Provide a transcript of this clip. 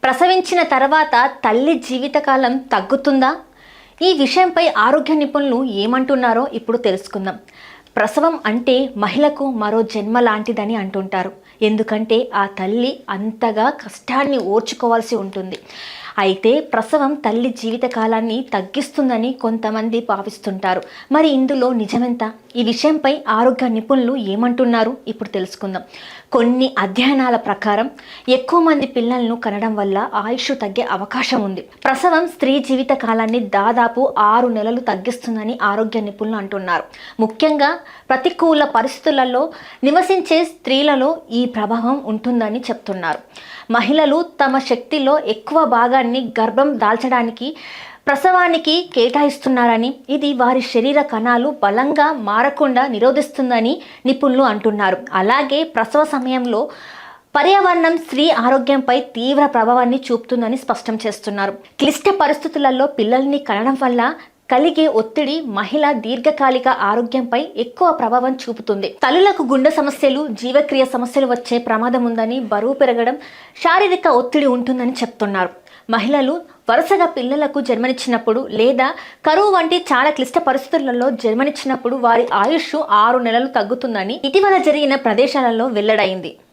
ప్రసవించిన తర్వాత తల్లి జీవితకాలం తగ్గుతుందా? ఈ విషయంపై ఆరోగ్య నిపుణులు ఏమంటున్నారో ఇప్పుడు తెలుసుకుందాం. ప్రసవం అంటే మహిళకు మరో జన్మ లాంటిదని అంటుంటారు. ఎందుకంటే ఆ తల్లి అంతగా కష్టాన్ని ఓర్చుకోవాల్సి ఉంటుంది. అయితే ప్రసవం తల్లి జీవితకాలాన్ని తగ్గిస్తుందని కొంతమంది భావిస్తుంటారు. మరి ఇందులో నిజమెంత? ఈ విషయంపై ఆరోగ్య నిపుణులు ఏమంటున్నారు ఇప్పుడు తెలుసుకుందాం. కొన్ని అధ్యయనాల ప్రకారం ఎక్కువ మంది పిల్లలను కనడం వల్ల ఆయుష్ తగ్గే అవకాశం ఉంది. ప్రసవం స్త్రీ జీవిత కాలాన్ని దాదాపు 6 నెలలు తగ్గిస్తుందని ఆరోగ్య నిపుణులు అంటున్నారు. ముఖ్యంగా ప్రతికూల పరిస్థితులలో నివసించే స్త్రీలలో ఈ ప్రభావం ఉంటుందని చెప్తున్నారు. మహిళలు తమ శక్తిలో ఎక్కువ భాగాన్ని గర్భం దాల్చడానికి ప్రసవానికి కేటాయిస్తున్నారని, ఇది వారి శరీర కణాలు బలంగా మారకుండా నిరోధిస్తుందని నిపుణులు అంటున్నారు. అలాగే ప్రసవ సమయంలో పర్యావరణం స్త్రీ ఆరోగ్యంపై తీవ్ర ప్రభావాన్ని చూపుతుందని స్పష్టం చేస్తున్నారు. క్లిష్ట పరిస్థితులలో పిల్లల్ని కనడం వల్ల కలిగే ఒత్తిడి మహిళ దీర్ఘకాలిక ఆరోగ్యంపై ఎక్కువ ప్రభావం చూపుతుంది. తల్లులకు గుండె సమస్యలు, జీవక్రియ సమస్యలు వచ్చే ప్రమాదం ఉందని, బరువు పెరగడం, శారీరక ఒత్తిడి ఉంటుందని చెప్తున్నారు. మహిళలు వరుసగా పిల్లలకు జన్మనిచ్చినప్పుడు లేదా కరువు వంటి చాలా క్లిష్ట పరిస్థితులలో జన్మనిచ్చినప్పుడు వారి ఆయుష్ 6 నెలలు తగ్గుతుందని ఇటీవల జరిగిన ప్రదేశాలలో వెల్లడైంది.